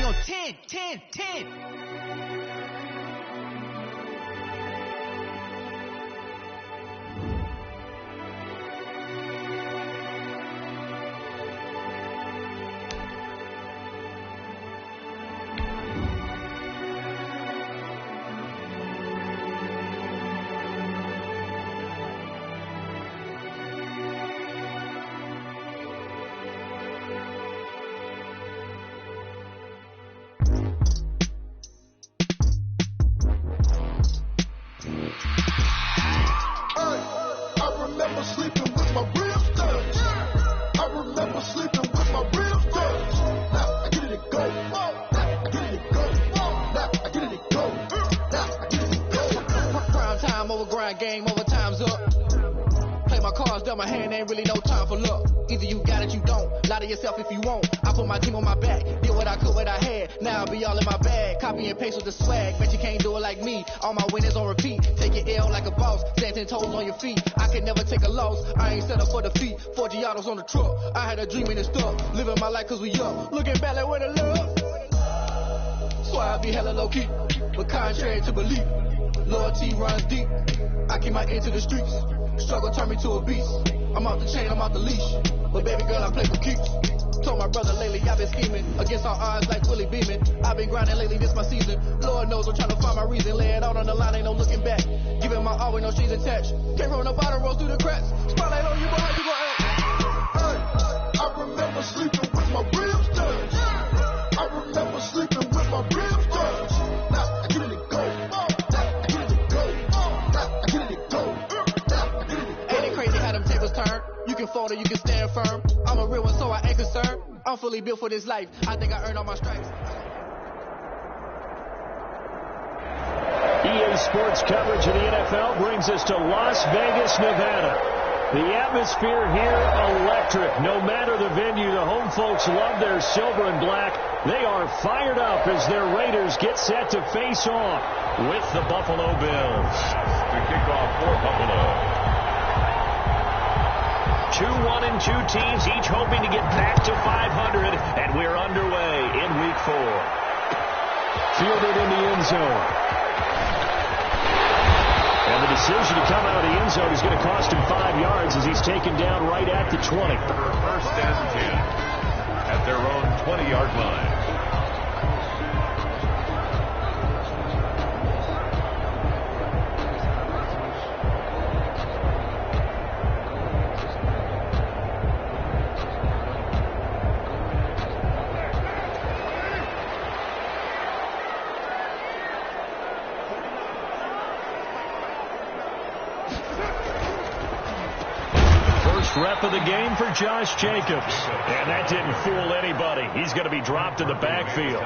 on 10, 10, 10. Game over, time's up. Play my cards, dealt my hand, ain't really no time for luck. Either you got it, you don't. Lie to yourself if you won't. I put my team on my back, did what I could, what I had. Now I'll be all in my bag, copy and paste with the swag. Bet you can't do it like me. All my winners on repeat. Take your L like a boss, stand 10 toes on your feet. I can never take a loss, I ain't set up for defeat. 4 Giottos on the truck, I had a dream and it's stuck. Living my life cause we up, looking back like where the love. So I be hella low key, but contrary to belief, loyalty runs deep. I keep my ear to the streets. Struggle turned me to a beast. I'm off the chain, I'm off the leash. But baby girl, I play for keeps. Told my brother lately I've been scheming against all odds like Willie Beeman. I've been grinding lately, this my season. Lord knows I'm trying to find my reason. Lay it out on the line, ain't no looking back. Giving my all with no strings attached. Can't roll no bottom, rolls through the cracks. Spotlight on you, boy, you gon' act. Hey, I remember sleeping with my ribs touched. I remember sleeping with my ribs touched. Now I get it and go. You can fold or you can stand firm. I'm a real one, so I ain't concerned. I'm fully built for this life. I think I earned all my stripes. EA Sports coverage of the NFL brings us to Las Vegas, Nevada. The atmosphere here, electric. No matter the venue, the home folks love their silver and black. They are fired up as their Raiders get set to face off with the Buffalo Bills. To kick off for Buffalo. 2-1-2 teams, each hoping to get back to 500, and we're underway in Week 4. Fielded in the end zone. And the decision to come out of the end zone is going to cost him 5 yards as he's taken down right at the 20. First and 10 at their own 20-yard line. Rep of the game for Josh Jacobs. And that didn't fool anybody. He's going to be dropped in the backfield.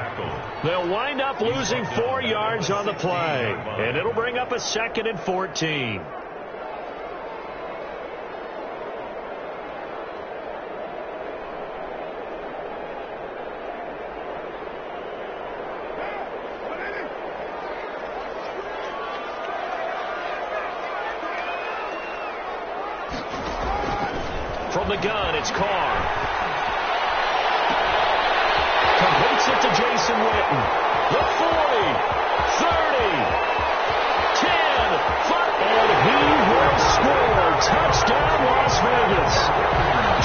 They'll wind up losing 4 yards on the play. And it'll bring up a 2nd and 14. From the gun, it's Carr. Completes it to Jason Witten. The 40, 30, 10, 5, and he will score. Touchdown, Las Vegas.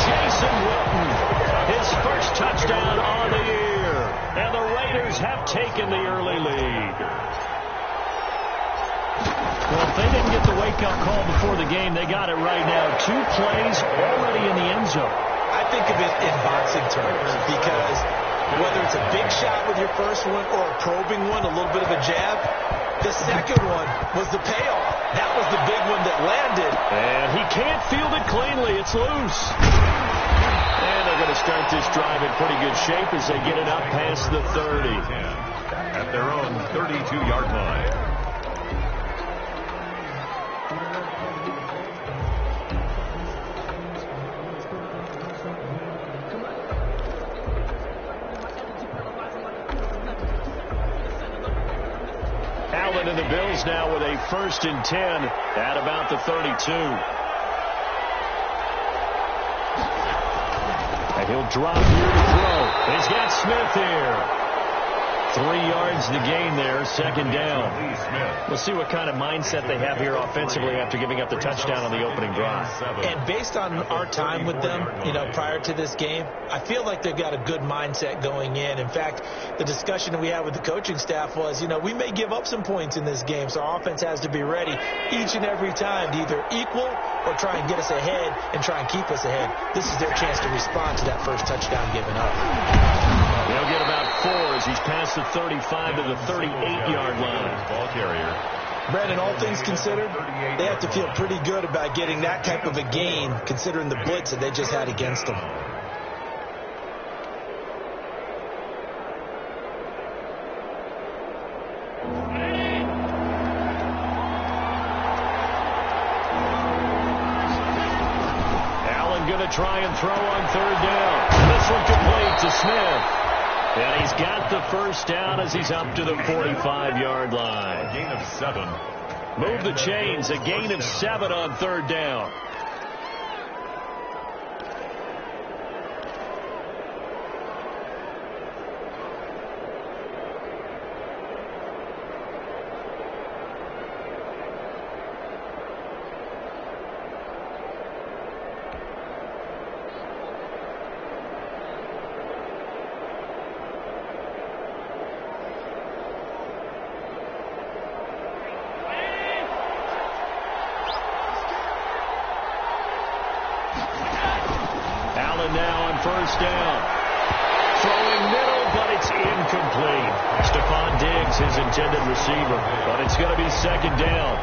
Jason Witten, his first touchdown on the year. And the Raiders have taken the early lead. Well, if they didn't get the wake-up call before the game, they got it right now. 2 plays already in the end zone. I think of it in boxing terms because whether it's a big shot with your first one or a probing one, a little bit of a jab, the second one was the payoff. That was the big one that landed. And he can't field it cleanly. It's loose. And they're going to start this drive in pretty good shape as they get it up past the 30. At their own 32-yard line. Allen and the Bills now with a 1st and 10 at about the 32. And he'll drop here to throw. He's got Smith here. 3 yards to gain there, second down. We'll see what kind of mindset they have here offensively after giving up the touchdown on the opening drive. And based on our time with them, prior to this game, I feel like they've got a good mindset going in. In fact, the discussion that we had with the coaching staff was, we may give up some points in this game, so our offense has to be ready each and every time to either equal or try and get us ahead and try and keep us ahead. This is their chance to respond to that first touchdown given up. They'll get about 4 as he's past the 35 to the 38-yard line. Ball carrier. Brandon, all things considered, they have to feel pretty good about getting that type of a gain considering the blitz that they just had against them. Try and throw on third down. This one complete to Smith. And he's got the first down as he's up to the 45-yard line. A gain of 7. Move the chains. A gain of 7 on third down. Now on first down. Throwing middle, but it's incomplete. Stephon Diggs, his intended receiver, but it's going to be second down.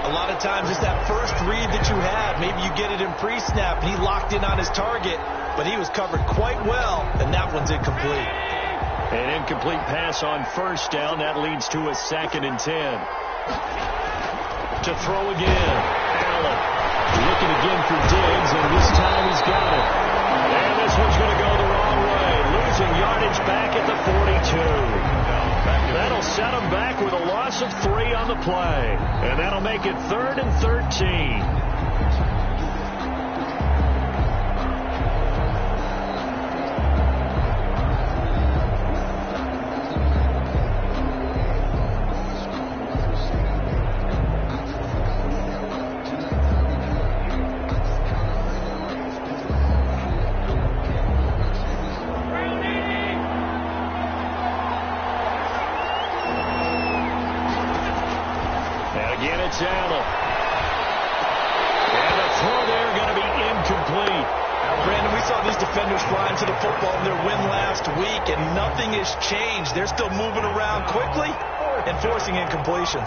A lot of times it's that first read that you had. Maybe you get it in pre-snap, and he locked in on his target, but he was covered quite well, and that one's incomplete. An incomplete pass on first down. That leads to a 2nd and 10. To throw again. Allen looking again for Diggs, and this time he's got it. And this one's going to go the wrong way. Losing yardage back at the 42. That'll set him back with a loss of 3 on the play. And that'll make it 3rd and 13. It's Allen. And the throw there going to be incomplete. Brandon, we saw these defenders flying to the football in their win last week, and nothing has changed. They're still moving around quickly and forcing incompletions.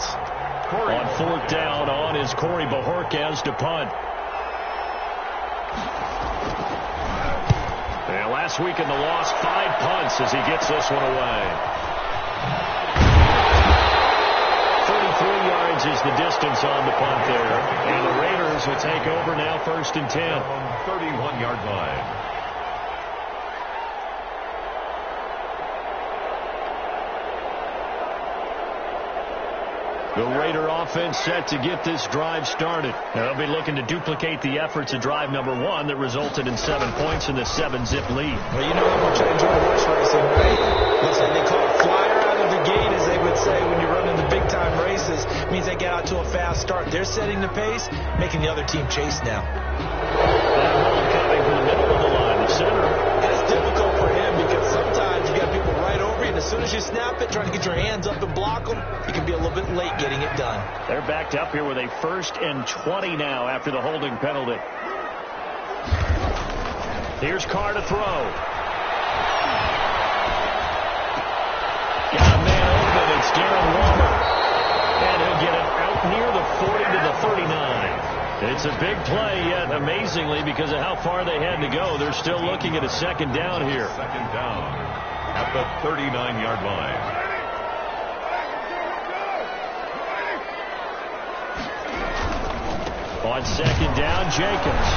On 4th down on is Corey Bajorquez to punt. And last week in the loss, 5 punts as he gets this one away. 33 yards is the distance on the punt there. And the Raiders will take over now, 1st and 10. On 31-yard line. The Raider offense set to get this drive started. They'll be looking to duplicate the efforts of drive number 1 that resulted in 7 points in the 7-zip lead. Well, you know how much I enjoy horse racing, right? Looks like they call it flyer out of the gate, as they would say when you're running the big-time races. It means they get out to a fast start. They're setting the pace, making the other team chase now. That ball coming from the middle of the line, the center. And it's difficult for him because sometimes you got people right over you, and as soon as you snap it, trying to get your hands up and block them, you can be a little bit late getting it done. They're backed up here with a 1st and 20 now after the holding penalty. Here's Carr to throw. Got a man open. It's Darren Waller. And he'll get it out near the 40 to the 39. It's a big play, yet amazingly, because of how far they had to go, they're still looking at a 2nd down here. 2nd down at the 39-yard line. On 2nd down, Jacobs.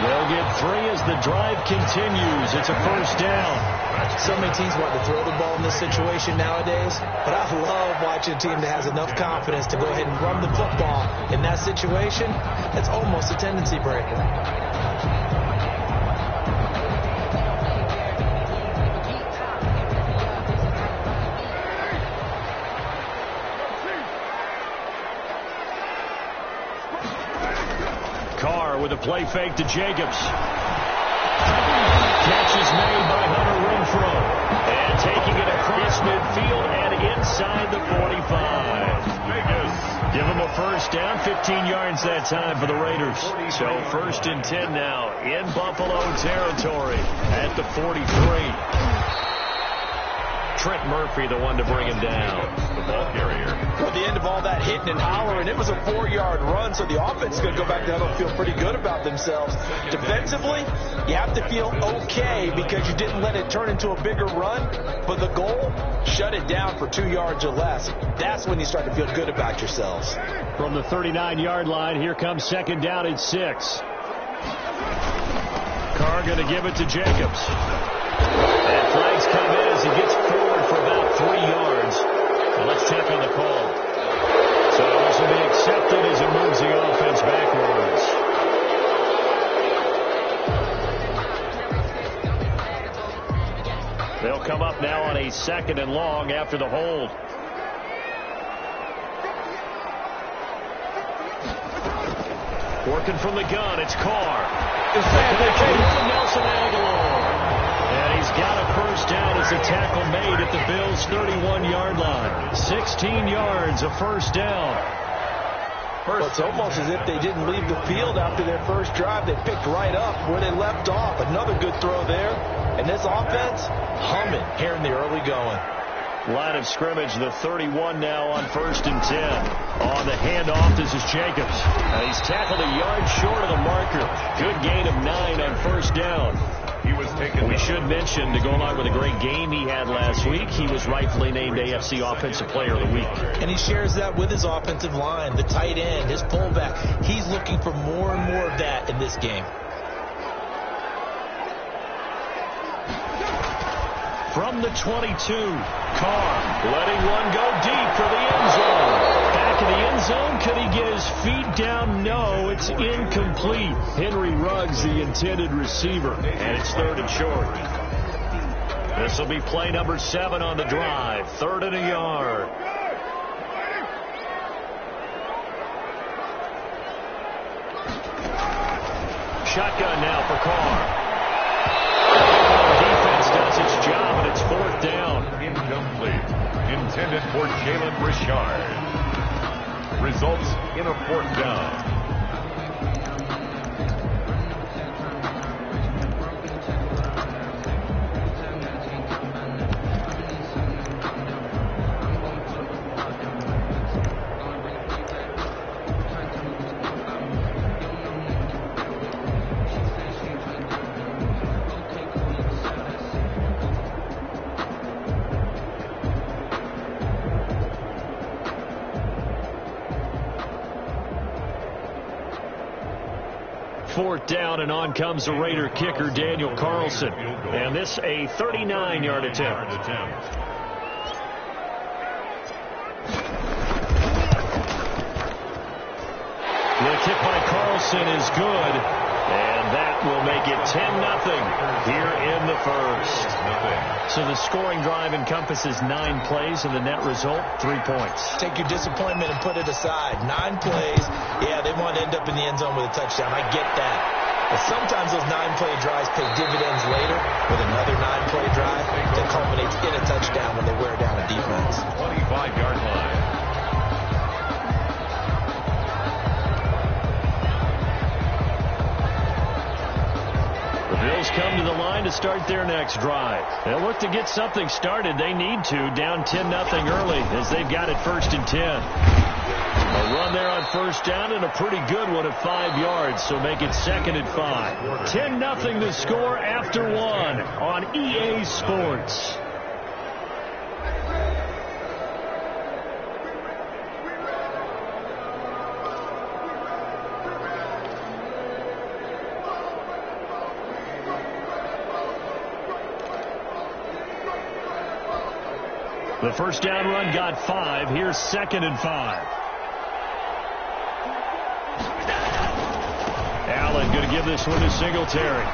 They'll get 3 as the drive continues. It's a 1st down. So many teams want to throw the ball in this situation nowadays, but I love watching a team that has enough confidence to go ahead and run the football in that situation. That's almost a tendency breaker. play fake to Jacobs. Catch is made by Hunter Renfrow. And taking it across midfield and inside the 45. Give them a first down, 15 yards that time for the Raiders. So 1st and 10 now in Buffalo territory at the 43. Trent Murphy, the one to bring him down. The ball carrier. At the end of all that hitting and hollering, it was a 4-yard run, so the offense is going to go back down and feel pretty good about themselves. Defensively, you have to feel okay because you didn't let it turn into a bigger run, but the goal, shut it down for 2 yards or less. That's when you start to feel good about yourselves. From the 39-yard line, here comes 2nd down and 6. Carr going to give it to Jacobs. And flags come in as he gets forward for about 3 yards. And let's check on the call. So this will be accepted as it moves the offense backwards. They'll come up now on a 2nd and long after the hold. Working from the gun, it's Carr. Nelson Aguilar. And he's got a first down as a tackle made at the Bills' 31-yard line. 16 yards, a first down. Well, it's almost as if they didn't leave the field after their first drive. They picked right up where they left off. Another good throw there. And this offense, humming here in the early going. Line of scrimmage, the 31 now on 1st and 10. On the handoff, this is Jacobs. He's tackled a yard short of the marker. Good gain of 9 on 1st down. He was taken. We should mention, to go along with a great game he had last week, he was rightfully named AFC Offensive Player of the Week. And he shares that with his offensive line, the tight end, his fullback. He's looking for more and more of that in this game. From the 22, Carr letting one go deep for the end zone. Back in the end zone, could he get his feet down? No, it's incomplete. Henry Ruggs, the intended receiver, and it's 3rd and short. This will be play number 7 on the drive. 3rd and a yard. Shotgun now for Carr. Does its job, and it's 4th down. Incomplete. Intended for Jalen Richard. Results in a 4th down. Fourth down, and on comes the Raider kicker, Daniel Carlson. And this a 39-yard attempt. The kick by Carlson is good, and that will make it 10-0 here in the first. So the scoring drive encompasses 9 plays, and the net result, 3 points. Take your disappointment and put it aside. 9 plays. Yeah, they want to end up in the end zone with a touchdown. I get that. But sometimes those 9-play drives pay dividends later with another 9-play drive that culminates in a touchdown when they wear down a defense. 25-yard line. The Bills come to the line to start their next drive. They'll look to get something started. They need to, down 10-0 early as they've got it 1st and 10. A run there on 1st down and a pretty good one at 5 yards, so make it 2nd and 5. 10-0 to score after 1 on EA Sports. The first down run got 5. Here's 2nd and 5. Allen going to give this one to Singletary.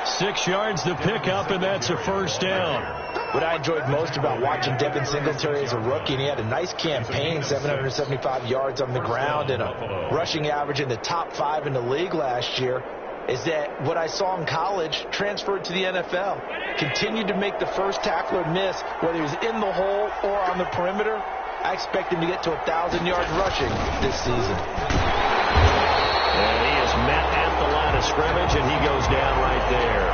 6 yards to pick up, and that's a first down. What I enjoyed most about watching Devin Singletary as a rookie, and he had a nice campaign, 775 yards on the ground and a rushing average in the top 5 in the league last year, is that what I saw in college transferred to the NFL. Continued to make the first tackler miss, whether he's in the hole or on the perimeter. I expect him to get to 1,000 yards rushing this season. And he is met at the line of scrimmage, and he goes down right there.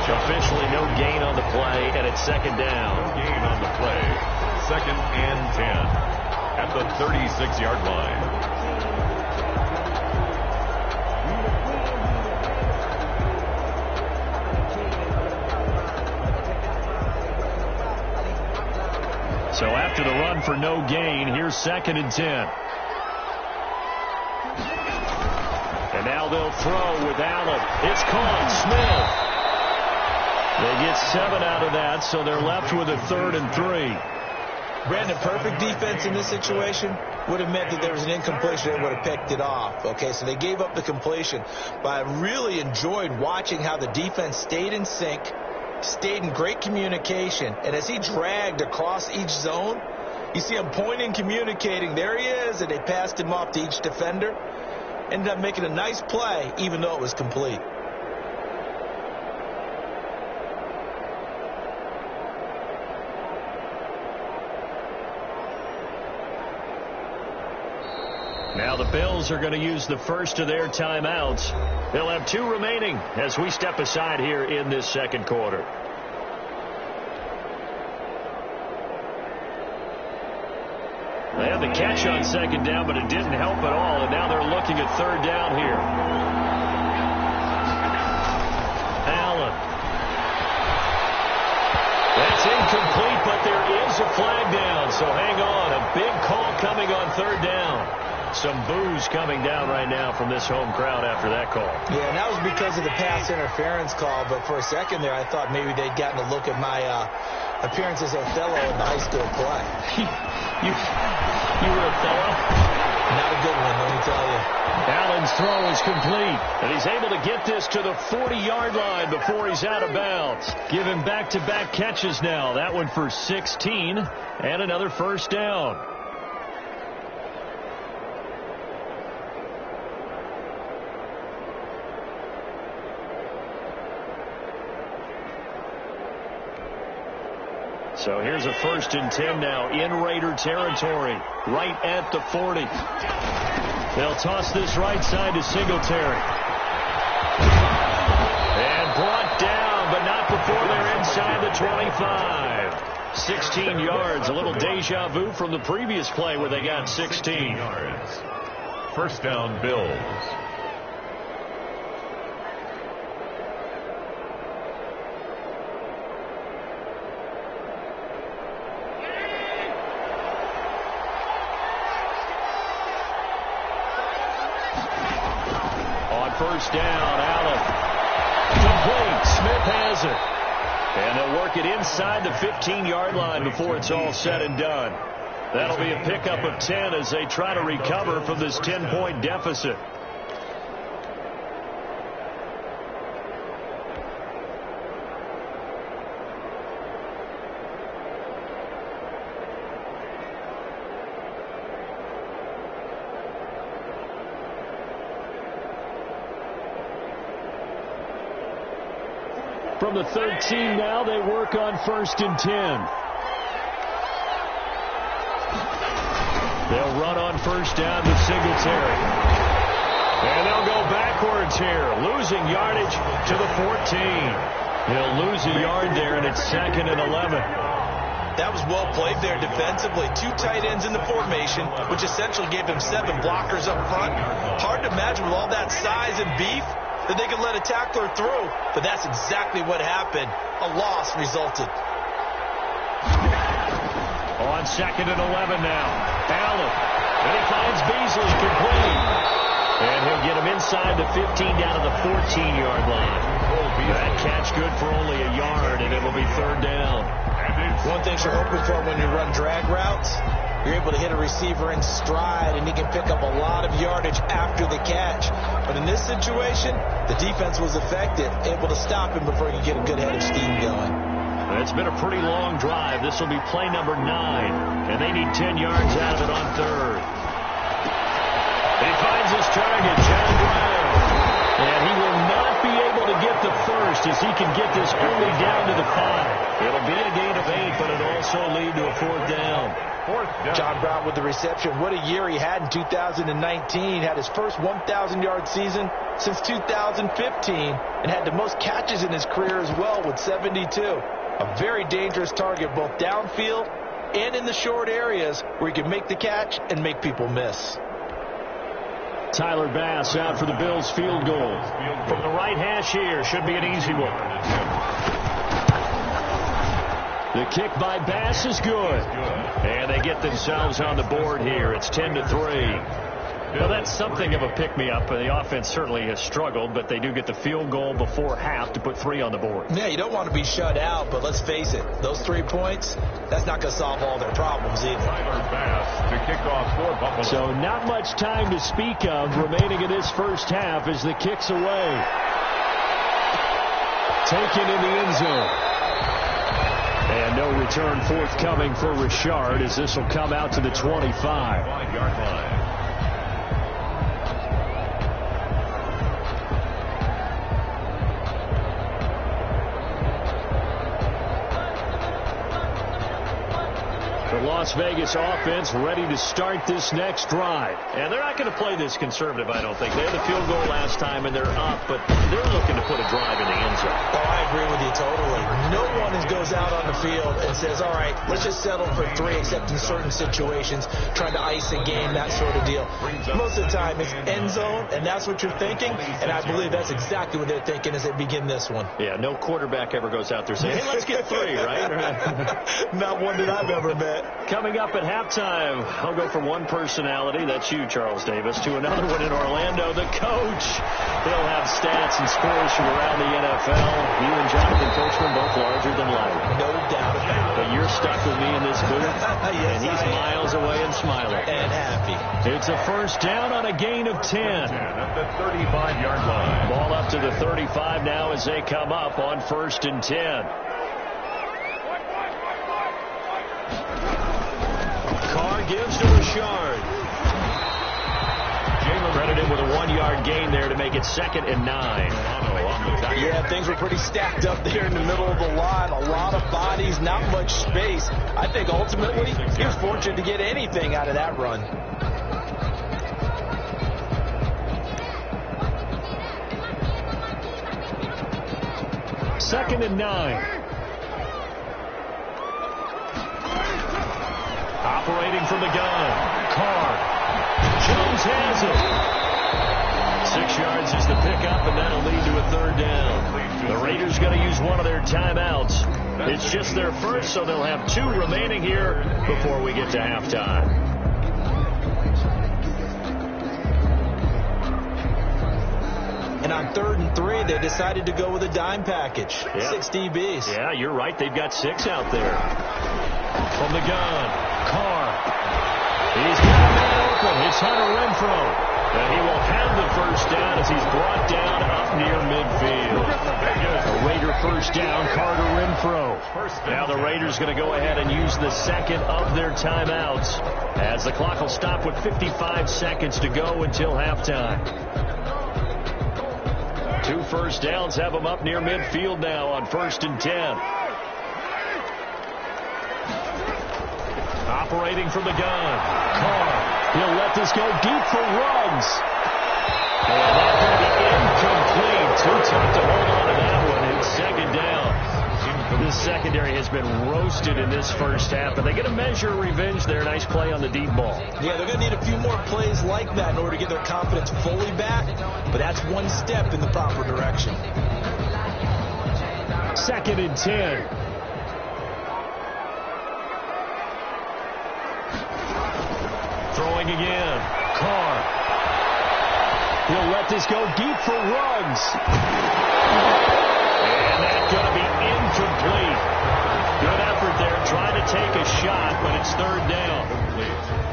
Officially no gain on the play, and it's second down. No gain on the play. 2nd and 10 at the 36-yard line. So after the run for no gain, here's 2nd and 10. And now they'll throw with Allen. It's caught. Smith. They get 7 out of that, so they're left with a 3rd and 3. Brandon, perfect defense in this situation would have meant that there was an incompletion that would have picked it off. Okay, so they gave up the completion. But I really enjoyed watching how the defense stayed in sync, stayed in great communication, and as he dragged across each zone, you see him pointing, communicating, there he is, and they passed him off to each defender. Ended up making a nice play, even though it was complete. Now the Bills are going to use the first of their timeouts. They'll have 2 remaining as we step aside here in this second quarter. They had the catch on 2nd down, but it didn't help at all, and now they're looking at 3rd down here. Allen. That's incomplete, but there is a flag down, so hang on. A big call coming on 3rd down. Some boos coming down right now from this home crowd after that call. Yeah, and that was because of the pass interference call, but for a second there I thought maybe they'd gotten a look at my appearance as Othello in the high school play. You were Othello? Not a good one, let me tell you. Allen's throw is complete, and he's able to get this to the 40-yard line before he's out of bounds. Give him back-to-back catches now. That one for 16 and another first down. So here's a 1st and 10 now in Raider territory, right at the 40. They'll toss this right side to Singletary. And brought down, but not before they're inside the 25. 16 yards, a little deja vu from the previous play where they got 16 yards. 1st down, Bills. First down, Allen. Complete. Smith has it. And they'll work it inside the 15-yard line before it's all said and done. That'll be a pickup of 10 as they try to recover from this 10-point deficit. From the 13 now, they work on 1st and 10. They'll run on 1st down with Singletary. And they'll go backwards here, losing yardage to the 14. They'll lose a yard there, and it's 2nd and 11. That was well played there defensively. 2 tight ends in the formation, which essentially gave them 7 blockers up front. Hard to imagine with all that size and beef that they could let a tackler through, but that's exactly what happened. A loss resulted. On 2nd and 11 now. Allen. And he finds Beasley complete. And he'll get him inside the 15 down to the 14-yard line. That catch good for only a yard, and it'll be 3rd down. One thing you're hoping for when you run drag routes, you're able to hit a receiver in stride, and he can pick up a lot of yardage after the catch. But in this situation, the defense was effective, able to stop him before he could get a good head of steam going. It's been a pretty long drive. This will be play number 9, and they need 10 yards out of it on third. He finds his target, John Brown, and he will not be able to get the first as he can get this only down to the 5. It'll be a gain of 8, but it'll also lead to a 4th down. John Brown with the reception. What a year he had in 2019. Had his first 1,000-yard season since 2015 and had the most catches in his career as well with 72. A very dangerous target both downfield and in the short areas where he can make the catch and make people miss. Tyler Bass out for the Bills field goal. From the right hash here, should be an easy one. The kick by Bass is good. And they get themselves on the board here. It's 10-3. Well, that's something of a pick-me-up. The offense certainly has struggled, but they do get the field goal before half to put 3 on the board. Yeah, you don't want to be shut out, but let's face it, those 3 points, that's not going to solve all their problems either. Tyler Bass to kick off for Buffalo. So not much time to speak of remaining in this first half as the kick's away. Taken in the end zone. And no return forthcoming for Richard as this will come out to the 25. 5-yard line. The Las Vegas offense ready to start this next drive. And they're not going to play this conservative, I don't think. They had the field goal last time, and they're up, but they're looking to put a drive in the end zone. Oh, I agree with you totally. No one goes out on the field and says, all right, let's just settle for 3, except in certain situations, trying to ice a game, that sort of deal. Most of the time, it's end zone, and that's what you're thinking, and I believe that's exactly what they're thinking as they begin this one. Yeah, no quarterback ever goes out there saying, hey, let's get 3, right? Not one that I've ever met. Coming up at halftime, I'll go from one personality, that's you, Charles Davis, to another one in Orlando, the coach. He'll have stats and scores from around the NFL. You and Jonathan Coachman both larger than life. No doubt about it. But you're stuck with me in this booth, yes, and he's miles away and smiling. And happy. It's a first down on a gain of 10. At the 35-yard line. Ball up to the 35 now as they come up on 1st and 10. Carr gives to Richard. Credited with a 1-yard gain there to make it 2nd and 9. Yeah, things were pretty stacked up there in the middle of the line. A lot of bodies, not much space. I think ultimately he was fortunate to get anything out of that run. Second and 9. Operating from the gun. Carr. Jones has it. 6 yards is the pickup, and that'll lead to a 3rd down. The Raiders going to use one of their timeouts. It's just their first, so they'll have 2 remaining here before we get to halftime. And on 3rd and 3, they decided to go with a dime package. 6 DBs. Yeah, you're right. They've got 6 out there. From the gun, Carr. He's got a man open. It's Hunter Renfrow. And he will have the first down as he's brought down up near midfield. A Raider first down, Carter Renfrow. Now the Raiders going to go ahead and use the 2nd of their timeouts as the clock will stop with 55 seconds to go until halftime. 2 first downs have them up near midfield now on 1st and 10. Operating from the gun. Carr. He'll let this go deep for Ruggs. And that's going to be incomplete. Too tough to hold on to that one. It's 2nd down. This secondary has been roasted in this first half, but they get a measure of revenge there. Nice play on the deep ball. Yeah, they're going to need a few more plays like that in order to get their confidence fully back, but that's one step in the proper direction. 2nd and 10. Throwing again. Carr. He'll let this go deep for Ruggs. And that's going to be incomplete. Good effort there, trying to take a shot, but it's 3rd down.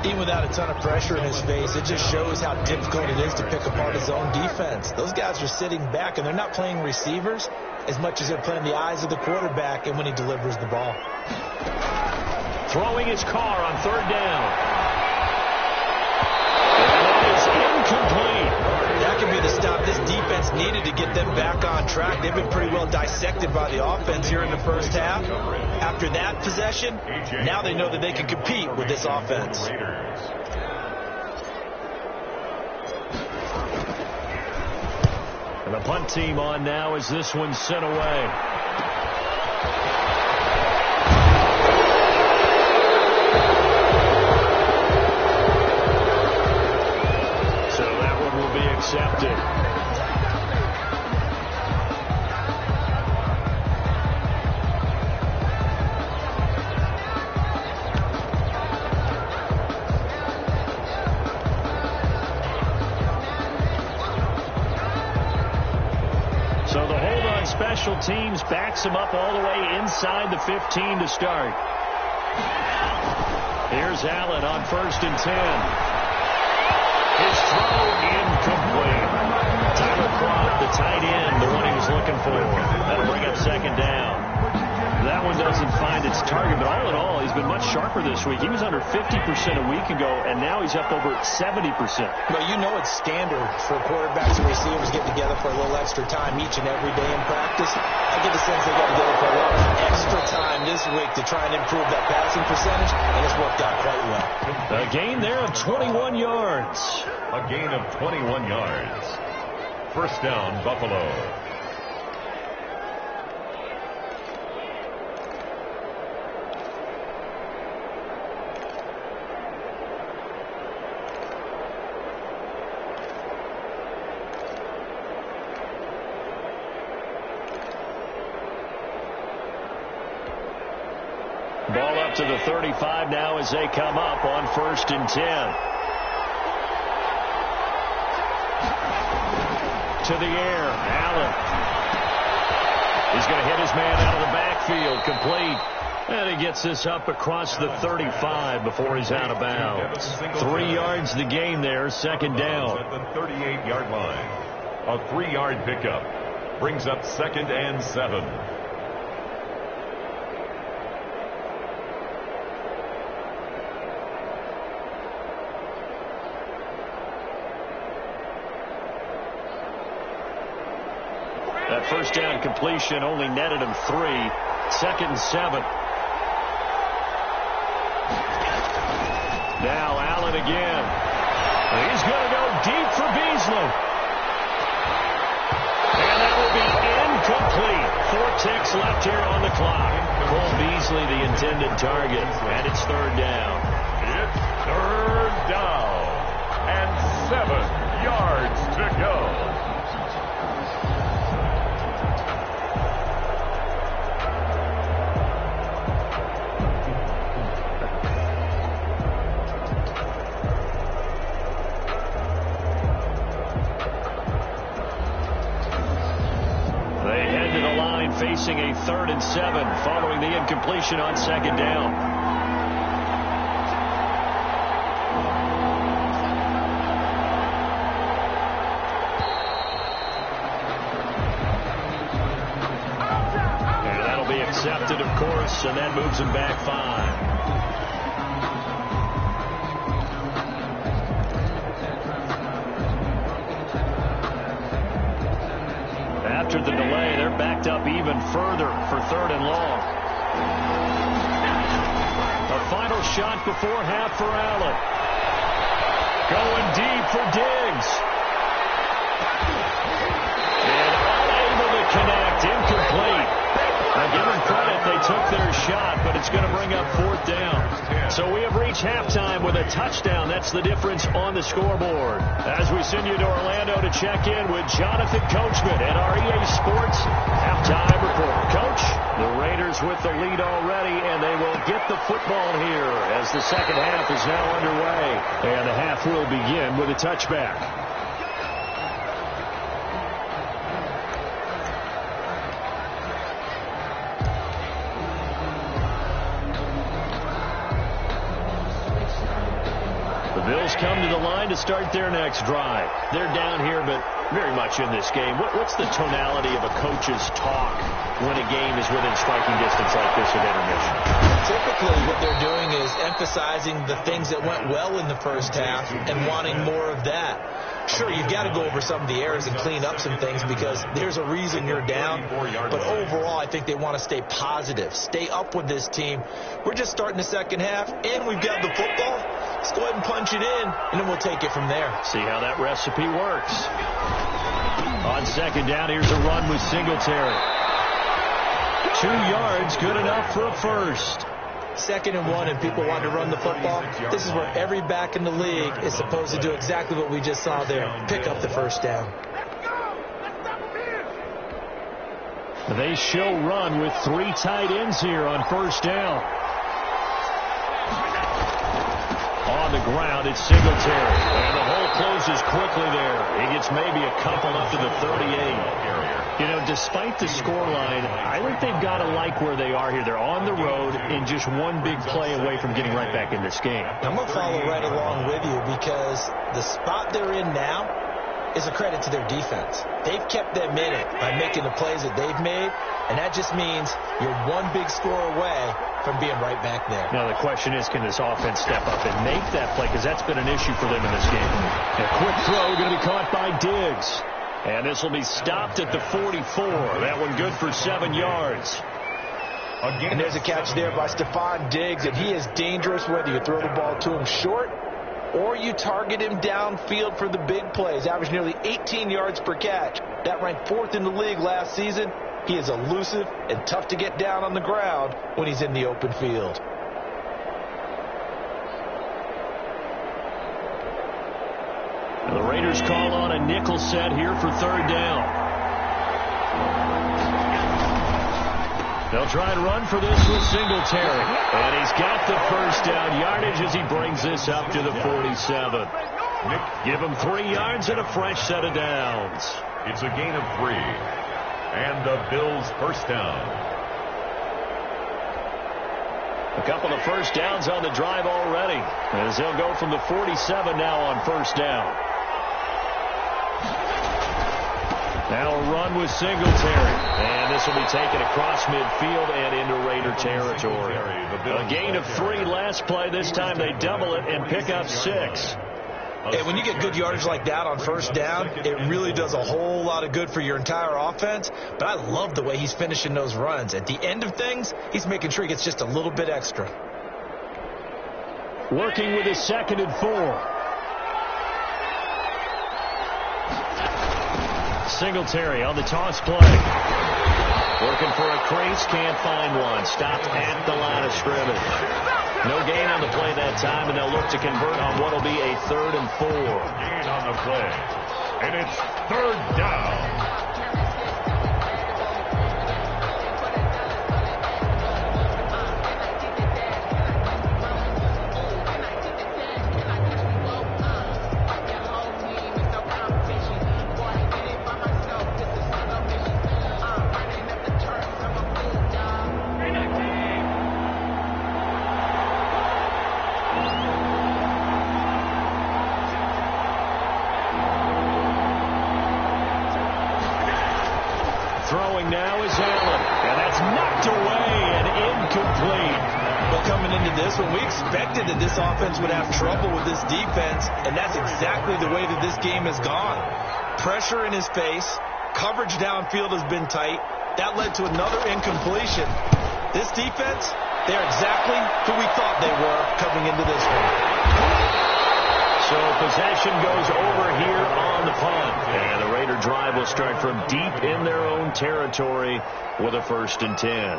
Even without a ton of pressure in his face, it just shows how difficult it is to pick apart his own defense. Those guys are sitting back, and they're not playing receivers. as much as they're playing the eyes of the quarterback and when he delivers the ball. Throwing his car on third down. That is incomplete. That could be the stop this defense needed to get them back on track. They've been pretty well dissected by the offense here in the first half. After that possession, now they know that they can compete with this offense. And the punt team on now as this one's sent away. Accepted. So the hold on special teams backs him up all the way inside the 15 to start. Here's Allen on 1st and 10. His throw incomplete. Tyler Kroft, the tight end, the one he was looking for. That'll bring up 2nd down. That one doesn't find its target, but all in all, he's been much sharper this week. He was under 50% a week ago, and now he's up over 70%. But you know it's standard for quarterbacks and receivers getting together for a little extra time each and every day in practice. I get the sense they got together for a little extra time this week to try and improve that passing percentage, and it's worked out quite well. A gain there of 21 yards. A gain of 21 yards. First down, Buffalo. Ball up to the 35 now as they come up on 1st and 10. To the air, Allen. He's going to hit his man out of the backfield, complete. And he gets this up across the 35 before he's out of bounds. 3 yards the gain there, 2nd down. At the 38-yard line. A 3-yard pickup brings up 2nd and 7. That first down completion only netted him 3. 2nd and 7. Now Allen again. He's going to go deep for Beasley. And that will be incomplete. 4 ticks left here on the clock. Cole Beasley, the intended target. And it's 3rd down. It's 3rd down. And 7 yards to go. Facing a 3rd and 7 following the incompletion on 2nd down. And that'll be accepted, of course, and that moves him back 5. After the delay, they're backed up even further for 3rd and long. A final shot before half for Allen. Going deep for Diggs. And unable to connect. Incomplete. I give them credit. They took their shot, but it's going to bring up 4th down. So we have reached halftime with a touchdown. That's the difference on the scoreboard. As we send you to Orlando to check in with Jonathan Coachman at our EA Sports Halftime Report. Coach, the Raiders with the lead already, and they will get the football here as the second half is now underway. And the half will begin with a touchback. Bills come to the line to start their next drive. They're down here, but very much in this game. What's the tonality of a coach's talk when a game is within striking distance like this at intermission? Typically, what they're doing is emphasizing the things that went well in the first half and wanting more of that. Sure, you've got to go over some of the errors and clean up some things because there's a reason you're down. But overall, I think they want to stay positive, stay up with this team. We're just starting the second half, and we've got the football. Let's go ahead and punch it in, and then we'll take it from there. See how that recipe works. On second down, here's a run with Singletary. 2 yards, good enough for a first. 2nd and 1, and people want to run the football. This is where every back in the league is supposed to do exactly what we just saw there. Pick up the first down. They show run with 3 tight ends here on first down. On the ground, it's Singletary. And the hole closes quickly there. He gets maybe a couple up to the 38. You know, despite the scoreline, I think they've got to like where they are here. They're on the road and just one big play away from getting right back in this game. I'm going to follow right along with you because the spot they're in now is a credit to their defense. They've kept them in it by making the plays that they've made, and that just means you're one big score away from being right back there. Now the question is, can this offense step up and make that play? Because that's been an issue for them in this game. A quick throw going to be caught by Diggs. And this will be stopped at the 44. That one good for 7 yards. And there's a catch there by Stephon Diggs, and he is dangerous whether you throw the ball to him short or you target him downfield for the big plays. Averaged nearly 18 yards per catch. That ranked 4th in the league last season. He is elusive and tough to get down on the ground when he's in the open field. The Raiders call on a nickel set here for 3rd down. They'll try and run for this with Singletary. And he's got the first down yardage as he brings this up to the 47. Give him 3 yards and a fresh set of downs. It's a gain of 3. And the Bills' first down. A couple of first downs on the drive already, as they'll go from the 47 now on first down. Now a run with Singletary. And this will be taken across midfield and into Raider territory. A gain of 3 last play. This time they double it and pick up 6. And when you get good yardage like that on first down, it really does a whole lot of good for your entire offense. But I love the way he's finishing those runs. At the end of things, he's making sure he gets just a little bit extra. Working with his 2nd and 4. Singletary on the toss play. Working for a crease, can't find one. Stopped at the line of scrimmage. No gain on the play that time, and they'll look to convert on what will be a 3rd and 4. Gain on the play, and it's 3rd down. Throwing now is Allen, and that's knocked away and incomplete. But coming into this one, we expected that this offense would have trouble with this defense, and that's exactly the way that this game has gone. Pressure in his face, coverage downfield has been tight. That led to another incompletion. This defense, they're exactly who we thought they were coming into this one. So possession goes over here on the punt. And the Raider drive will start from deep in their own territory with a 1st and 10.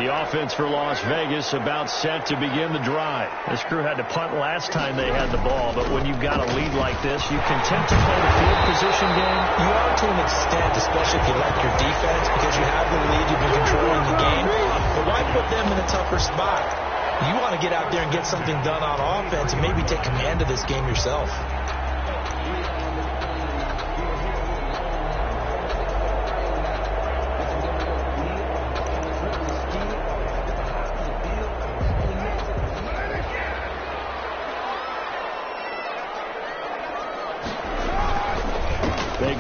The offense for Las Vegas about set to begin the drive. This crew had to punt last time they had the ball, but when you've got a lead like this, you content to play the field position game? You are to an extent, especially if you like your defense, because you have the lead, you've been controlling the game. But why put them in a tougher spot? You want to get out there and get something done on offense and maybe take command of this game yourself.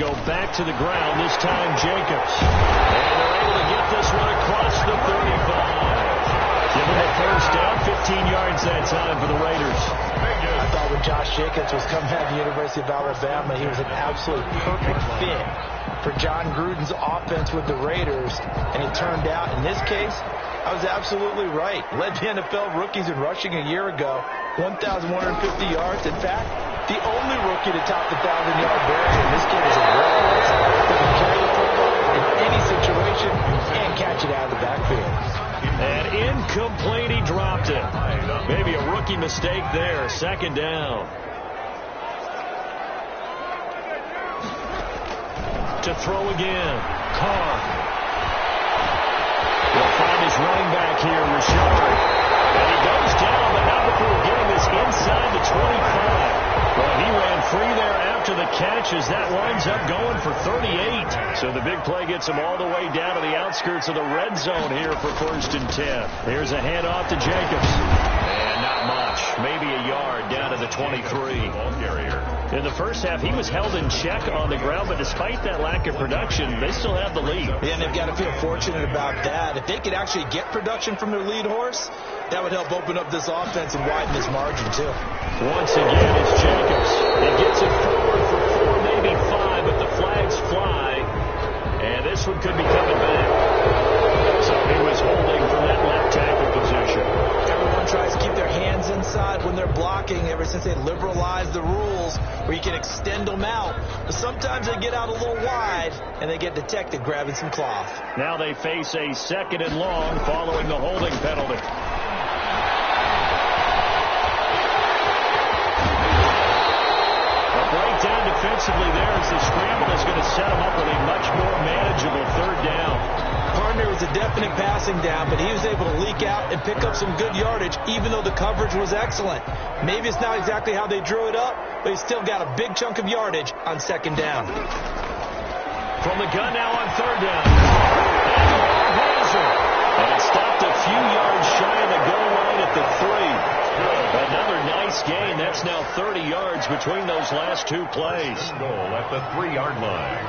go back to the ground, this time Jacobs. And they're able to get this one across the 35. Given the first down, 15 yards that time for the Raiders. I thought when Josh Jacobs was coming out of the University of Alabama, he was an absolute perfect fit for John Gruden's offense with the Raiders. And it turned out, in this case, I was absolutely right. Led the NFL rookies in rushing a year ago, 1,150 yards. In fact, the only rookie to top the 1,000-yard barrier. This kid is a workhorse that can carry the football in any situation and catch it out of the backfield. And incomplete, he dropped it. Maybe a rookie mistake there. Second down. To throw again. Carr. He'll find his running back here, Richard. And he goes down, but not before getting this inside the 25. Well, he ran free there after the catch as that winds up going for 38. So the big play gets him all the way down to the outskirts of the red zone here for 1st and 10. Here's a handoff to Jacobs. And not much. Maybe a yard down to the 23. In the first half, he was held in check on the ground, but despite that lack of production, they still have the lead. Yeah, and they've got to feel fortunate about that. If they could actually get production from their lead horse, that would help open up this offense and widen this margin, too. Once again, it's Jacobs. He gets it forward for 4, maybe 5, but the flags fly. And this one could be coming back. So he was holding from that left tackle position. Everyone tries to keep their hands inside when they're blocking ever since they liberalized the rules where you can extend them out. But sometimes they get out a little wide and they get detected grabbing some cloth. Now they face a 2nd and long following the holding penalty. Breakdown defensively there as the scramble is going to set him up with a much more manageable 3rd down. Partner was a definite passing down, but he was able to leak out and pick up some good yardage, even though the coverage was excellent. Maybe it's not exactly how they drew it up, but he's still got a big chunk of yardage on 2nd down. From the gun now on 3rd down. And it stopped a few yards shy of the goal line at the 3. Another nice gain. That's now 30 yards between those last 2 plays. Goal at the 3-yard line.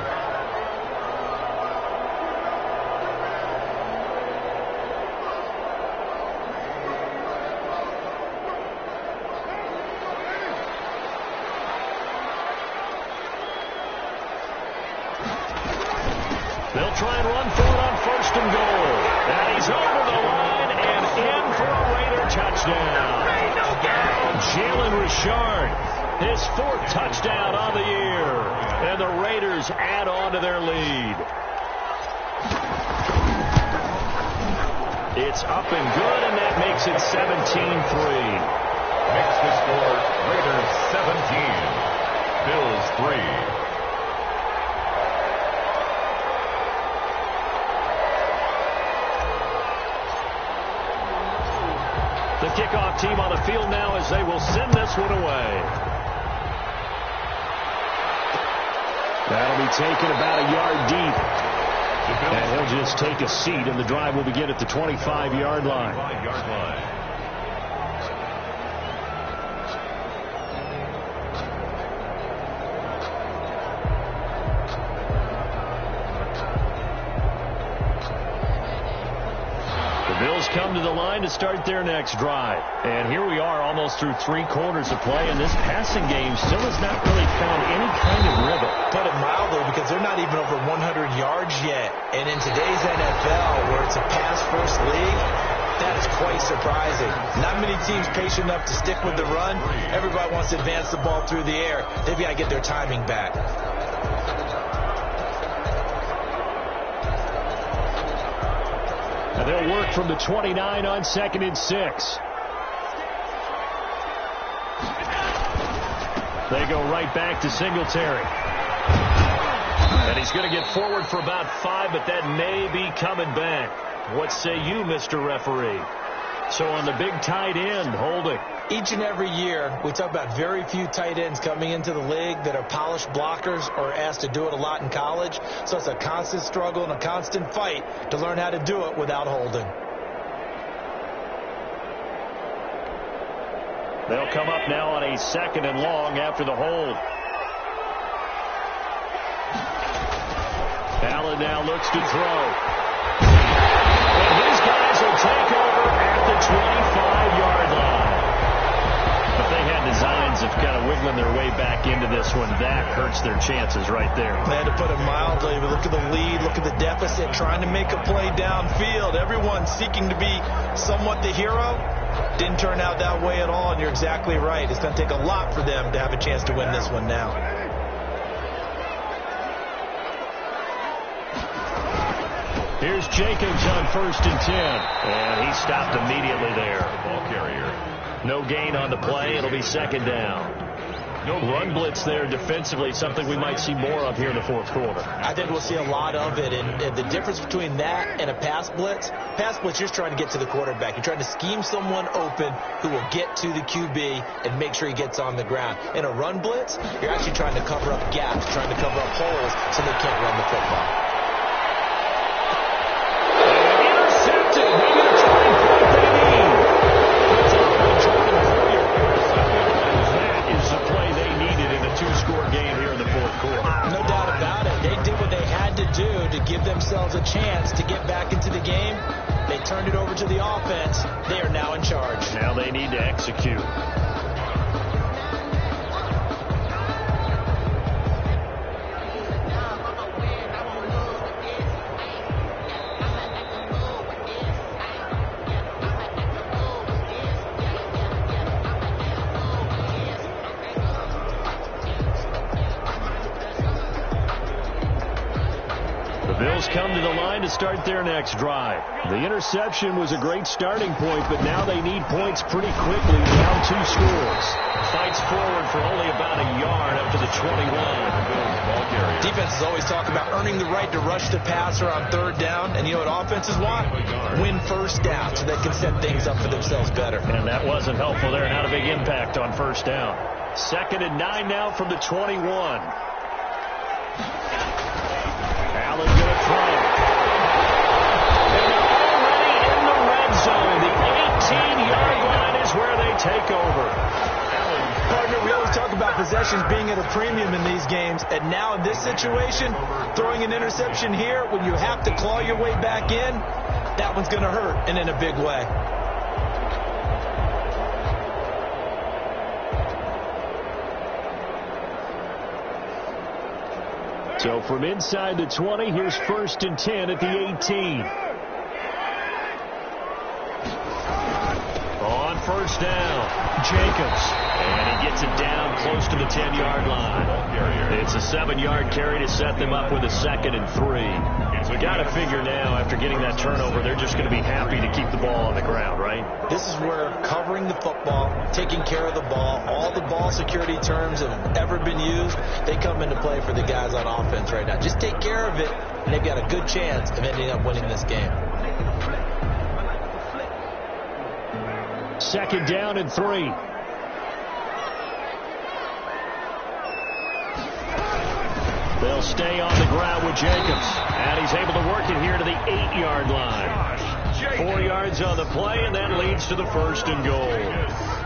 They'll try and run for it on 1st and goal. And he's over the line and in for a Raider touchdown. Jalen Richard, his 4th touchdown on the year. And the Raiders add on to their lead. It's up and good, and that makes it 17-3. Makes the score Raiders 17, Bills 3. The kickoff team on the field now as they will send this one away. That'll be taken about a yard deep. And he'll just take a seat, and the drive will begin at the 25-yard line. Bills come to the line to start their next drive. And here we are almost through 3 quarters of play, and this passing game still has not really found any kind of rhythm. Put it mildly, because they're not even over 100 yards yet. And in today's NFL, where it's a pass-first league, that's quite surprising. Not many teams patient enough to stick with the run. Everybody wants to advance the ball through the air. They've got to get their timing back. And they'll work from the 29 on 2nd and 6. They go right back to Singletary. And he's going to get forward for about 5, but that may be coming back. What say you, Mr. Referee? So on the big tight end, holding. Each and every year, we talk about very few tight ends coming into the league that are polished blockers or asked to do it a lot in college. So it's a constant struggle and a constant fight to learn how to do it without holding. They'll come up now on a 2nd and long after the hold. Allen now looks to throw. And his guys will take over at the 25-yard line. But they had designs of kind of wiggling their way back into this one. That hurts their chances right there. They had to put it mildly. But look at the lead, look at the deficit, trying to make a play downfield. Everyone seeking to be somewhat the hero. Didn't turn out that way at all, and you're exactly right. It's going to take a lot for them to have a chance to win this one now. Here's Jacobs on 1st and 10. And he stopped immediately there. Ball carrier. No gain on the play. It'll be 2nd down. Run blitz there defensively, something we might see more of here in the 4th quarter. I think we'll see a lot of it, and the difference between that and a pass blitz, you're just trying to get to the quarterback. You're trying to scheme someone open who will get to the QB and make sure he gets on the ground. In a run blitz, you're actually trying to cover up gaps, trying to cover up holes so they can't run the football. Intercepted. Maybe the turning point they need. That is the play they needed in a 2-score game here in the 4th quarter. No doubt about it. They did what they had to do to give themselves a chance to get back into the game. They turned it over to the offense. They are now in charge. Now they need to execute. Bills come to the line to start their next drive. The interception was a great starting point, but now they need points pretty quickly, down 2 scores. Fights forward for only about a yard up to the 21. Defenses always talk about earning the right to rush the passer on 3rd down, and you know what offenses want? Win 1st down so they can set things up for themselves better. And that wasn't helpful there. Not a big impact on 1st down. 2nd and 9 now from the 21. Allen going to throw. And they're already in the red zone. The 18-yard line is where they take over. Partner, we always talk about possessions being at a premium in these games, and now in this situation, throwing an interception here when you have to claw your way back in, that one's going to hurt, and in a big way. So from inside the 20, here's 1st and 10 at the 18. On 1st down, Jacobs. And he gets it down close to the 10-yard line. It's a 7-yard carry to set them up with a 2nd and 3. We got to figure now, after getting that turnover, they're just going to be happy to keep the ball on the ground, right? This is where covering the football, taking care of the ball, all the ball security terms that have ever been used, they come into play for the guys on offense right now. Just take care of it, and they've got a good chance of ending up winning this game. 2nd down and 3. They'll stay on the ground with Jacobs. And he's able to work it here to the 8-yard line. 4 yards on the play, and that leads to the 1st and goal.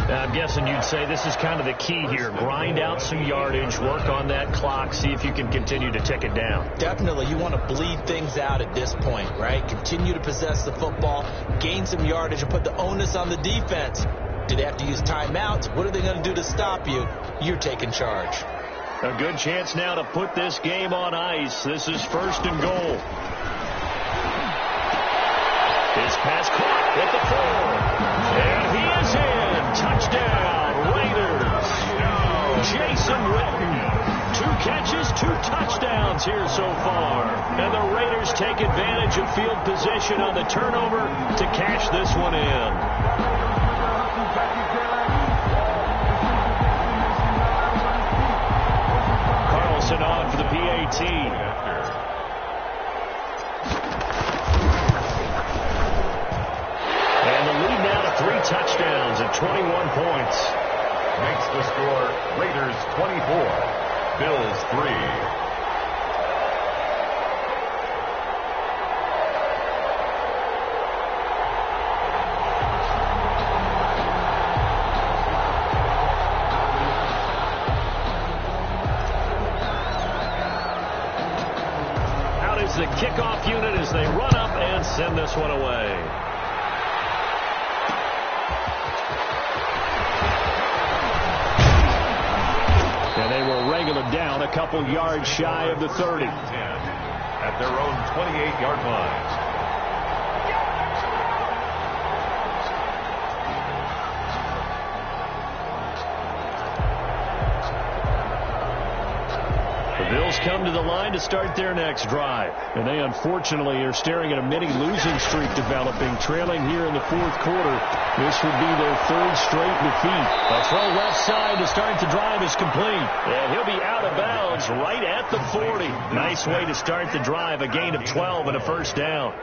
Now, I'm guessing you'd say this is kind of the key here. Grind out some yardage, work on that clock, see if you can continue to tick it down. Definitely. You want to bleed things out at this point, right? Continue to possess the football, gain some yardage, and put the onus on the defense. Do they have to use timeouts? What are they going to do to stop you? You're taking charge. A good chance now to put this game on ice. This is 1st and goal. His pass caught at the 4. And he is in. Touchdown, Raiders. Jason Witten. 2 catches, 2 touchdowns here so far. And the Raiders take advantage of field position on the turnover to cash this one in. On for the PAT. And the lead now to 3 touchdowns at 21 points. Makes the score Raiders 24, Bills 3. is the kickoff unit as they run up and send this one away. And they will wrangle it down a couple yards shy of the 30. At their own 28-yard line. The Bills come to the line to start their next drive. And they unfortunately are staring at a mini losing streak developing, trailing here in the fourth quarter. This would be their third straight defeat. A throw left side to start the drive is complete. And he'll be out of bounds right at the 40. Nice way to start the drive. A gain of 12 and a first down.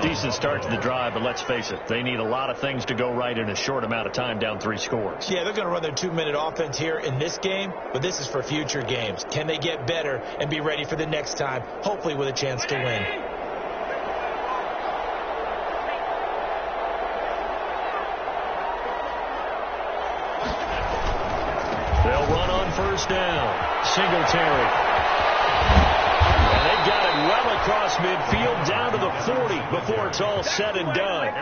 Decent start to the drive, but let's face it, they need a lot of things to go right in a short amount of time, down 3 scores. Yeah, they're going to run their 2-minute offense here in this game, but this is for future games. Can they get better and be ready for the next time, hopefully with a chance to win? They'll run on first down. Singletary. Got it well across midfield down to the 40 before it's all said and done.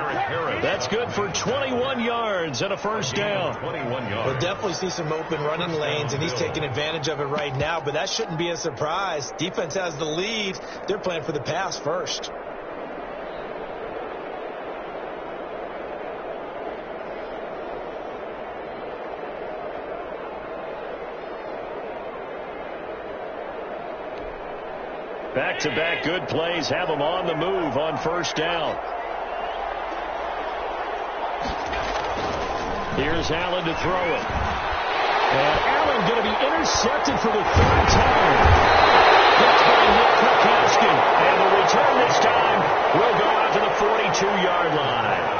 That's good for 21 yards and a first down. 21 yards. We'll definitely see some open running lanes, and he's taking advantage of it right now, but that shouldn't be a surprise. Defense has the lead. They're playing for the pass first. Back-to-back good plays have them on the move on first down. Here's Allen to throw it. And Allen going to be intercepted for the third time. Picked by Nick Kwiatkowski. And the return this time will go out to the 42-yard line.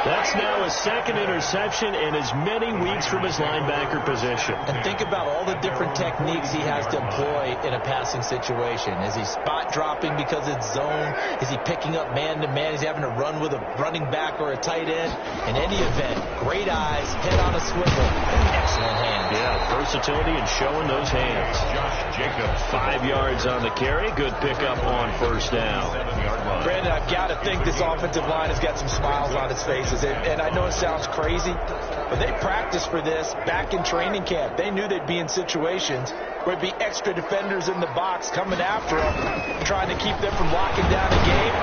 That's now his second interception in as many weeks from his linebacker position. And think about all the different techniques he has to employ in a passing situation. Is he spot dropping because it's zone? Is he picking up man-to-man? Is he having to run with a running back or a tight end? In any event, great eyes, head on a swivel, excellent hands. Yeah, versatility and showing those hands. Josh Jacobs. 5 yards on the carry. Good pickup on first down. 7-yard line. Brandon, I've got to think this offensive line has got some smiles on its faces. And I know it sounds crazy, but they practiced for this back in training camp. They knew they'd be in situations where there'd be extra defenders in the box coming after them, trying to keep them from locking down a game.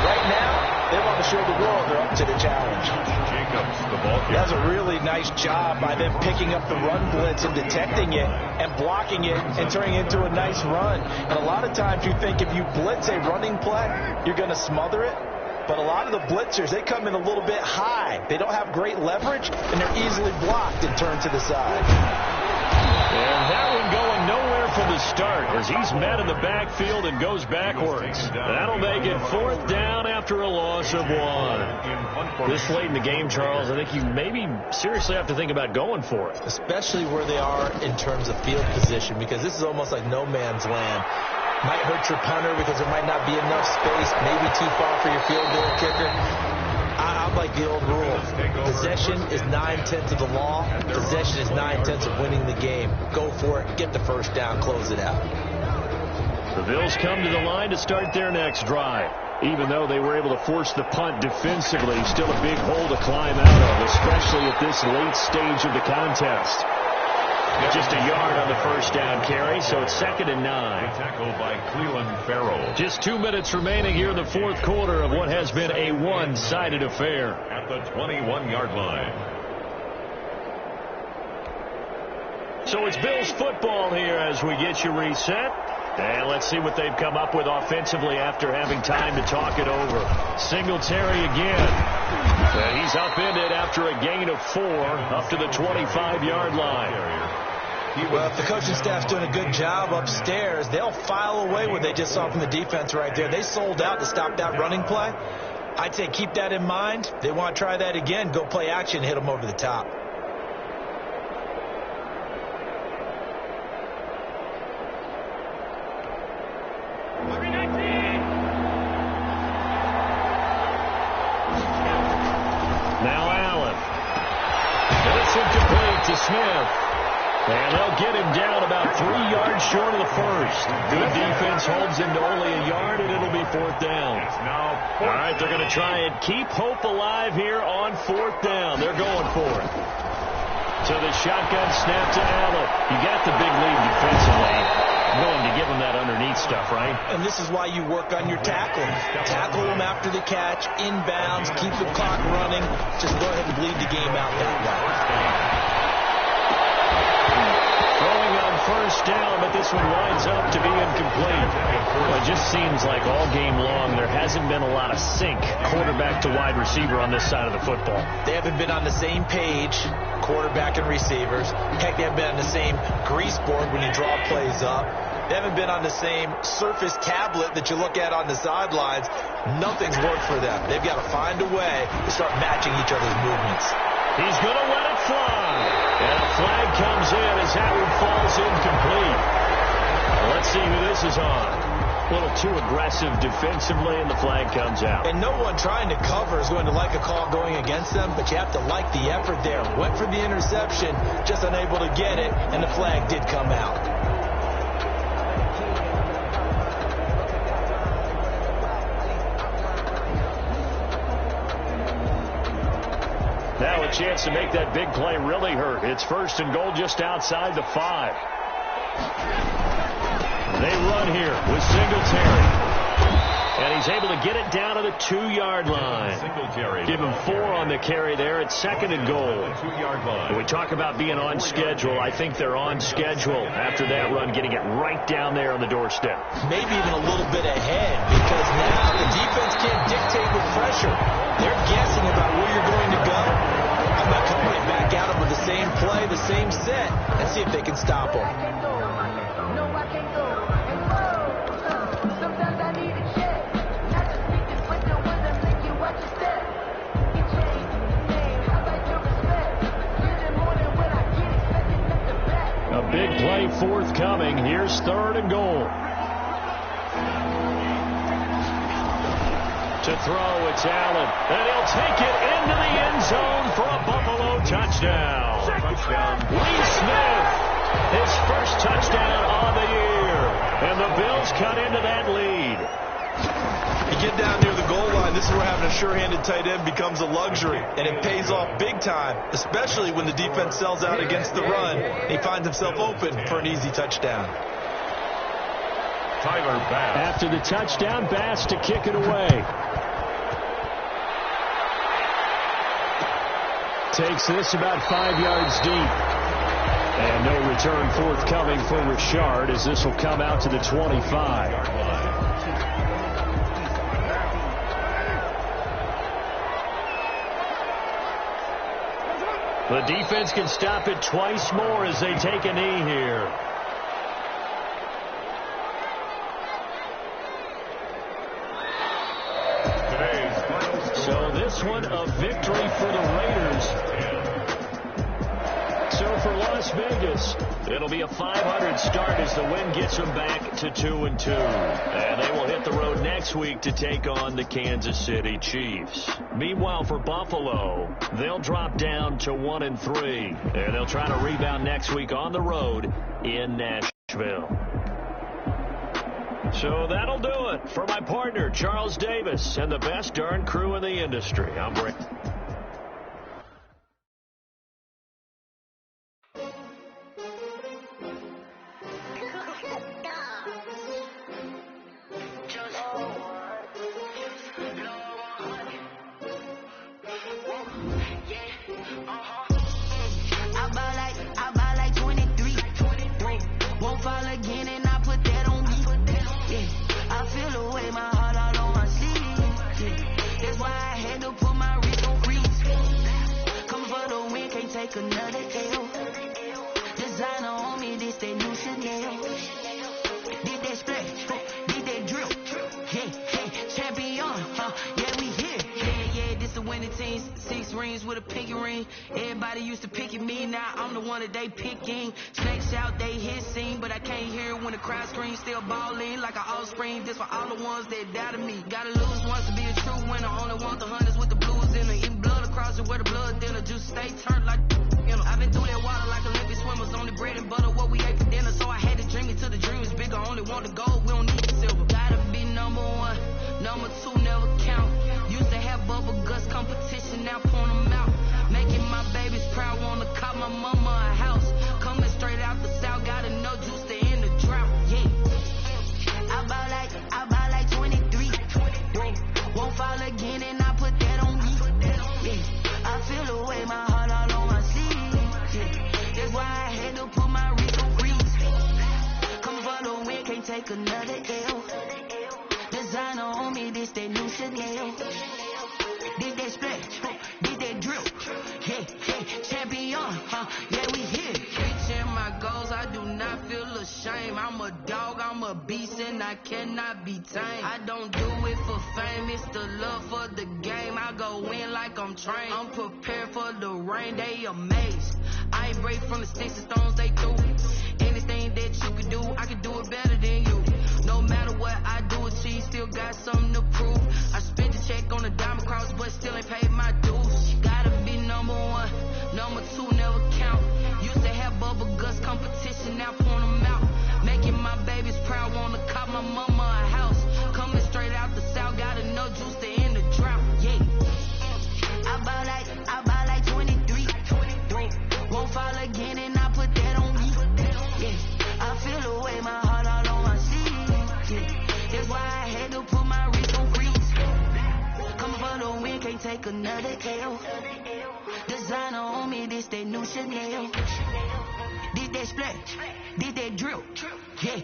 Right now, they want to show the world they're up to the challenge. Jacobs, the ball carrier. That's a really nice job by them picking up the run blitz and detecting it and blocking it and turning it into a nice run. And a lot of times you think if you blitz a running play, you're going to smother it. But a lot of the blitzers, they come in a little bit high. They don't have great leverage, and they're easily blocked and turned to the side. And that one going nowhere from the start as he's met in the backfield and goes backwards. That'll make it fourth down after a loss of 1. This late in the game, Charles, I think you maybe seriously have to think about going for it. Especially where they are in terms of field position, because this is almost like no man's land. Might hurt your punter because there might not be enough space, maybe too far for your field goal kicker. I like the old rule. Possession is 9/10 of the law. Possession is 9/10 of winning the game. Go for it. Get the first down. Close it out. The Bills come to the line to start their next drive. Even though they were able to force the punt defensively, still a big hole to climb out of, especially at this late stage of the contest. Just a yard on the first down carry, so it's 2nd and 9. Tackled by Cleveland Farrell. Just 2 minutes remaining here in the fourth quarter of what has been a one-sided affair. At the 21-yard line. So it's Bills football here as we get you reset. And let's see what they've come up with offensively after having time to talk it over. Singletary again. And he's upended after a gain of 4 up to the 25-yard line. Well, if the coaching staff's doing a good job upstairs, they'll file away what they just saw from the defense right there. They sold out to stop that running play. I'd say keep that in mind. They want to try that again. Go play action, hit them over the top. Now Allen. And it's incomplete to Smith. And they'll get him down about 3 yards short of the first. Good defense holds him to only a yard, and it'll be 4th down. All right, they're going to try and keep hope alive here on 4th down. They're going for it. So the shotgun snap to Allen. You got the big lead defensively. Willing to give him that underneath stuff, right? And this is why you work on your tackling. Tackle him after the catch, inbounds, keep the clock running. Just go ahead and bleed the game out that way. Throwing on 1st down, but this one winds up to be incomplete. Well, it just seems like all game long there hasn't been a lot of sync quarterback to wide receiver on this side of the football. They haven't been on the same page, quarterback and receivers. Heck, they haven't been on the same grease board when you draw plays up. They haven't been on the same surface tablet that you look at on the sidelines. Nothing's worked for them. They've got to find a way to start matching each other's movements. He's going to let it fly. And a flag comes in as that one falls incomplete. Let's see who this is on. A little too aggressive defensively, and the flag comes out. And no one trying to cover is going to like a call going against them, but you have to like the effort there. Went for the interception, just unable to get it, and the flag did come out. Now a chance to make that big play really hurt. It's 1st and goal just outside the 5. They run here with Singletary. And he's able to get it down to the 2-yard line. Give him 4 on the carry there. It's 2nd and goal. When we talk about being on schedule, I think they're on schedule after that run, getting it right down there on the doorstep. Maybe even a little bit ahead, because now the defense can't dictate with pressure. They're guessing about where you're going to go. I'm not coming right back at them with the same play, the same set, and see if they can stop them. A big play forthcoming. Here's 3rd and goal. To throw, it's Allen. And he'll take it into the end zone for a Buffalo touchdown. Lee Smith, his first touchdown on the year. And the Bills cut into that lead. You get down near the goal line, this is where having a sure-handed tight end becomes a luxury, and it pays off big time, especially when the defense sells out against the run, and he finds himself open for an easy touchdown. Tyler Bass. After the touchdown, Bass to kick it away. Takes this about 5 yards deep. And no return forthcoming for Richard, as this will come out to the 25. The defense can stop it twice more as they take a knee here. So this one a victory for the Raiders. So for Las Vegas, it'll be a 500 start as the win gets them back to 2-2. And they will hit the road next week to take on the Kansas City Chiefs. Meanwhile, for Buffalo, they'll drop down to 1-3. And they'll try to rebound next week on the road in Nashville. So that'll do it for my partner, Charles Davis, and the best darn crew in the industry. I'm Brent. Another L. Designer on me, this that new Chanel. Did that splash, did that drill. Yeah, champion, yeah, we here. Yeah, this the winning team. 6 rings with a pinky ring. Everybody used to pick at me, now I'm the one that they picking. Snakes out, they hit scene, but I can't hear it when the crowd screams. Still balling like an offspring. This for all the ones that doubted me. Gotta lose once to be a true winner. Only want the hunters with the blues in it. Eating blood across it where the blood dinner. Just stay turned like I've been through that water like Olympic swimmers. Only bread and butter, what we ate for dinner. So I had to dream it till the dream is bigger. Only want the gold, we don't need the silver. Gotta be number one, number two never count. Used to have bubble guts competition, now point them out. Making my babies proud, wanna cop my mama a house. Coming straight out the south, gotta know juice to end the drought. Yeah, I buy like 23. Won't fall again, and I put that on me. Yeah, I feel the way, my heart all on my sleeve. Yeah, that's why I had to put my wrist on freeze. Come for the win, can't take another L. Designer on me, this that new Chanel. Did that splash, did that drill. Yeah, champion, yeah, we here. Reaching my goals, I do not feel ashamed. I'm a dog, I'm a beast, and I cannot be tamed. I don't do it for fame, it's the love for the game. I go in like I'm trained. I'm prepared for the rain, they amazed. I ain't break from the sticks and stones they threw. Anything that you could do, I could do it better than you. No matter what I do, achieve, still got something to prove. I spent the check on the diamond cross, but still ain't paid my dues. Gotta be number one, number two never count. Used to have bubble guts competition, now point them out. Making my babies proud, wanna cop my mama a house. Coming straight out the south, gotta know juice to end the drought. Yeah, I buy like 23. Won't fall again, and I put that on me. Yeah, I feel the way, my heart all on my sleeve. Yeah, that's why I had to put my wrist on freeze. Coming for the win, can't take another L. Designer on me, this that new Chanel. Did that splash, did that drill. Yeah,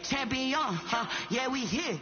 champion, yeah, we here.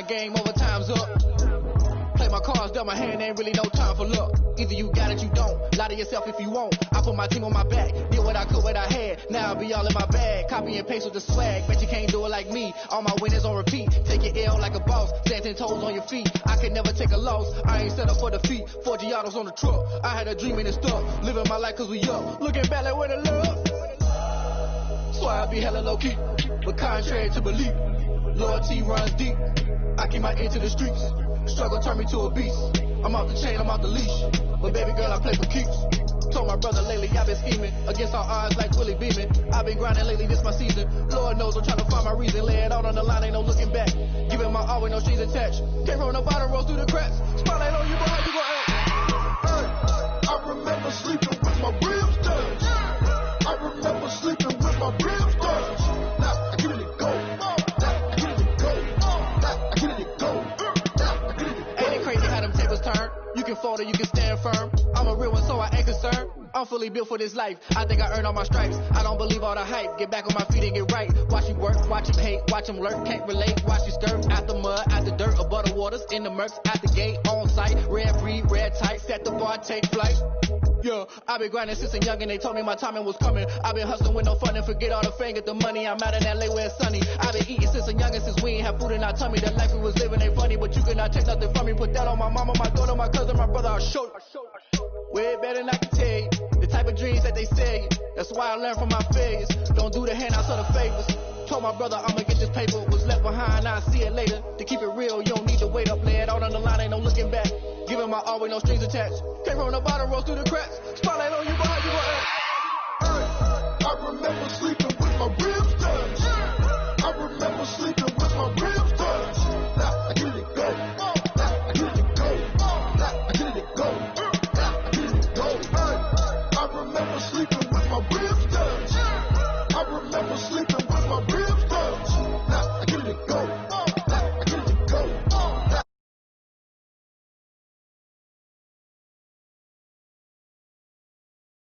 Game over, time's up. Play my cards dealt my hand, ain't really no time for luck. Either you got it, you don't. Lie to yourself if you won't. I put my team on my back, did what I could, what I had. Now I be all in my bag, copy and paste with the swag. Bet you can't do it like me. All my winners on repeat. Take your L like a boss, stand 10 toes on your feet. I can never take a loss. I ain't set up for defeat. 4 Giottos on the truck. I had a dream and it's stuck. Living my life cause we up. Looking back like where the love. So I be hella low key, but contrary to belief, loyalty runs deep. I keep my ear to the streets. Struggle turned me to a beast. I'm off the chain, I'm off the leash. But baby girl, I play for keeps. Told my brother lately, I've been scheming. Against all odds like Willie Beeman. I've been grinding lately, this my season. Lord knows I'm trying to find my reason. Lay it out on the line, ain't no looking back. Giving my all with no strings attached. Came from the bottom, roll through the cracks. Spotlight on you, boy, how you gon' act? I remember sleeping with my ribs touched. I remember sleeping with my ribs touched. Now I get it go. You can fold or you can stand firm. I'm a real one, so I ain't concerned. I'm fully built for this life. I think I earned all my stripes. I don't believe all the hype. Get back on my feet and get right. Watch you work, watch him hate, watch him lurk. Can't relate, watch you skirt. Out the mud, out the dirt, above the waters, in the murks, at the gate, on site. Red breed, red tight, set the bar, take flight. Yeah, I been grinding since a young and they told me my timing was coming. I been hustling with no fun and forget all the fame, get the money. I'm out in LA where it's sunny. I been eating since a young and since we ain't have food in our tummy. The life we was living ain't funny, but you cannot take nothing from me. Put that on my mama, my daughter, my cousin, my brother, I'll show you. Way better than I can tell you. The type of dreams that they sell you. That's why I learned from my failures. Don't do the handouts or the favors. Told my brother I'ma get this paper. Was left behind, I'll see it later. To keep it real, you don't need to wait up. Lay it out on the line, ain't no looking back. Giving my all with no strings attached. Came from the bottom, rose through the cracks. Spotlight on you, boy, how you gon' act? I remember sleeping